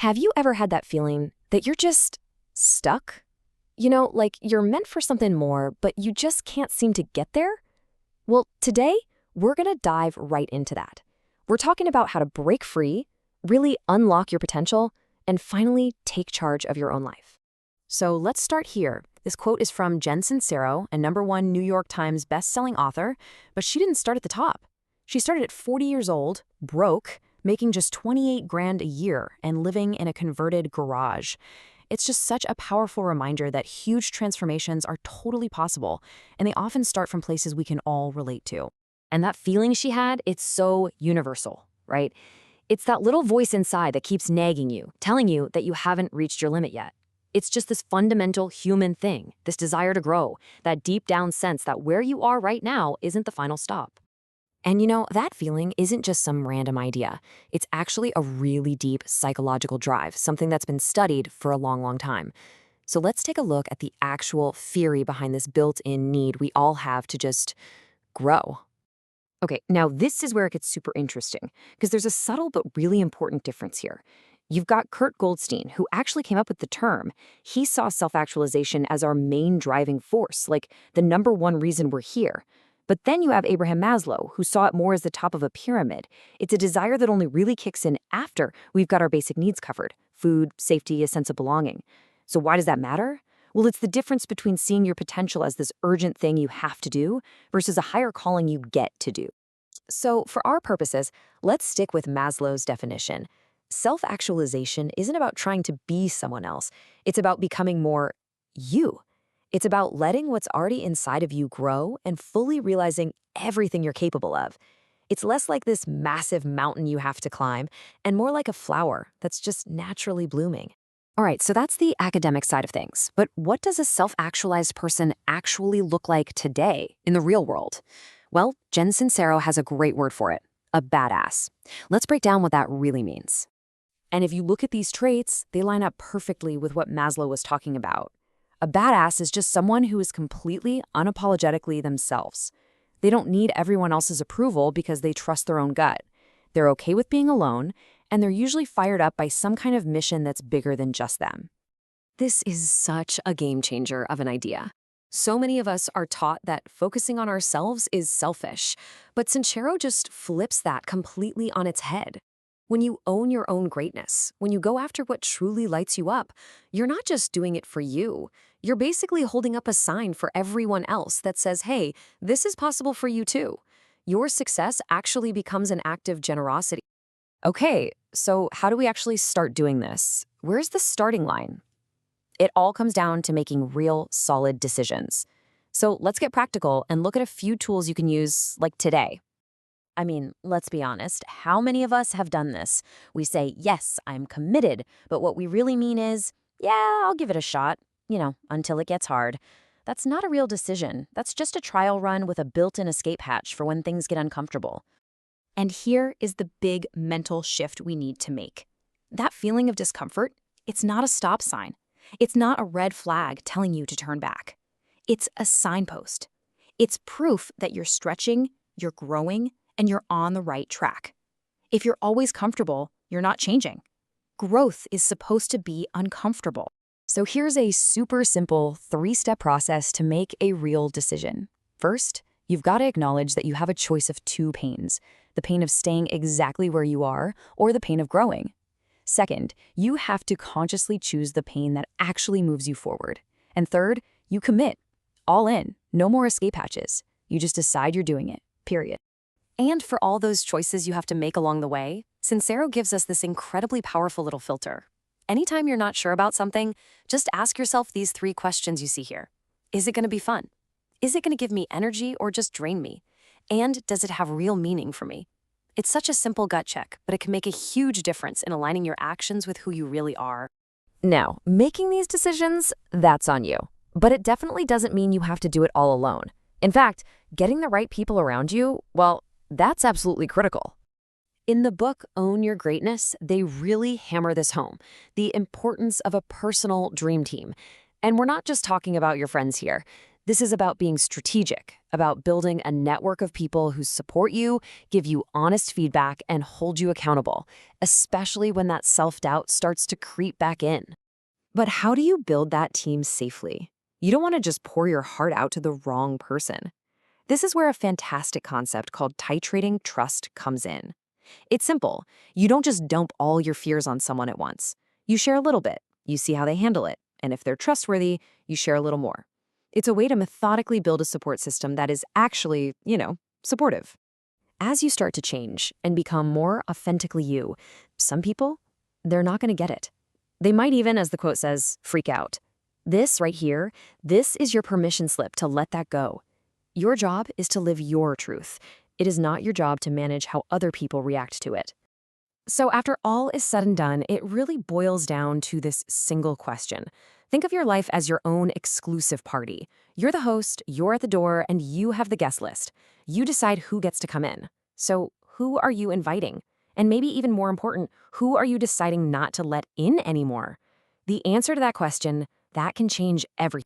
Have you ever had that feeling that you're just stuck? You know, like you're meant for something more, but you just can't seem to get there? Well, today, we're going to dive right into that. We're talking about how to break free, really unlock your potential, and finally take charge of your own life. So let's start here. This quote is from Jen Sincero, a #1 New York Times bestselling author, but she didn't start at the top. She started at 40 years old, broke, making just 28 grand a year and living in a converted garage. It's just such a powerful reminder that huge transformations are totally possible, and they often start from places we can all relate to. And that feeling she had, it's so universal, right? It's that little voice inside that keeps nagging you, telling you that you haven't reached your limit yet. It's just this fundamental human thing, this desire to grow, that deep down sense that where you are right now isn't the final stop. And you know, that feeling isn't just some random idea. It's actually a really deep psychological drive, something that's been studied for a long, long time. So let's take a look at the actual theory behind this built-in need we all have to just grow. Okay, now this is where it gets super interesting, because there's a subtle but really important difference here. You've got Kurt Goldstein, who actually came up with the term. He saw self-actualization as our main driving force, like the #1 reason we're here. But then you have Abraham Maslow, who saw it more as the top of a pyramid. It's a desire that only really kicks in after we've got our basic needs covered: food, safety, a sense of belonging. So why does that matter? Well, it's the difference between seeing your potential as this urgent thing you have to do versus a higher calling you get to do. So for our purposes, let's stick with Maslow's definition. Self-actualization isn't about trying to be someone else. It's about becoming more you. It's about letting what's already inside of you grow and fully realizing everything you're capable of. It's less like this massive mountain you have to climb and more like a flower that's just naturally blooming. All right, so that's the academic side of things. But what does a self-actualized person actually look like today in the real world? Well, Jen Sincero has a great word for it: a badass. Let's break down what that really means. And if you look at these traits, they line up perfectly with what Maslow was talking about. A badass is just someone who is completely, unapologetically themselves. They don't need everyone else's approval because they trust their own gut. They're okay with being alone, and they're usually fired up by some kind of mission that's bigger than just them. This is such a game changer of an idea. So many of us are taught that focusing on ourselves is selfish, but Sincero just flips that completely on its head. When you own your own greatness, when you go after what truly lights you up, you're not just doing it for you. You're basically holding up a sign for everyone else that says, hey, this is possible for you too. Your success actually becomes an act of generosity. Okay, so how do we actually start doing this? Where's the starting line? It all comes down to making real, solid decisions. So let's get practical and look at a few tools you can use, like today. I mean, let's be honest, how many of us have done this? We say, yes, I'm committed, but what we really mean is, yeah, I'll give it a shot, until it gets hard. That's not a real decision. That's just a trial run with a built-in escape hatch for when things get uncomfortable. And here is the big mental shift we need to make. That feeling of discomfort, it's not a stop sign. It's not a red flag telling you to turn back. It's a signpost. It's proof that you're stretching, you're growing, and you're on the right track. If you're always comfortable, you're not changing. Growth is supposed to be uncomfortable. So here's a super simple 3-step process to make a real decision. First, you've got to acknowledge that you have a choice of 2 pains: the pain of staying exactly where you are or the pain of growing. Second, you have to consciously choose the pain that actually moves you forward. And third, you commit. All in. No more escape hatches. You just decide you're doing it. Period. And for all those choices you have to make along the way, Sincero gives us this incredibly powerful little filter. Anytime you're not sure about something, just ask yourself these 3 questions you see here. Is it going to be fun? Is it going to give me energy or just drain me? And does it have real meaning for me? It's such a simple gut check, but it can make a huge difference in aligning your actions with who you really are. Now, making these decisions, that's on you. But it definitely doesn't mean you have to do it all alone. In fact, getting the right people around you, well, that's absolutely critical. In the book Own Your Greatness, they really hammer this home: the importance of a personal dream team. And we're not just talking about your friends here. This is about being strategic, about building a network of people who support you, give you honest feedback, and hold you accountable, especially when that self-doubt starts to creep back in. But how do you build that team safely? You don't want to just pour your heart out to the wrong person. This is where a fantastic concept called titrating trust comes in. It's simple. You don't just dump all your fears on someone at once. You share a little bit, you see how they handle it, and if they're trustworthy, you share a little more. It's a way to methodically build a support system that is actually, supportive. As you start to change and become more authentically you, some people, they're not going to get it. They might even, as the quote says, freak out. This right here, this is your permission slip to let that go. Your job is to live your truth. It is not your job to manage how other people react to it. So after all is said and done, it really boils down to this single question. Think of your life as your own exclusive party. You're the host, you're at the door, and you have the guest list. You decide who gets to come in. So who are you inviting? And maybe even more important, who are you deciding not to let in anymore? The answer to that question, that can change everything.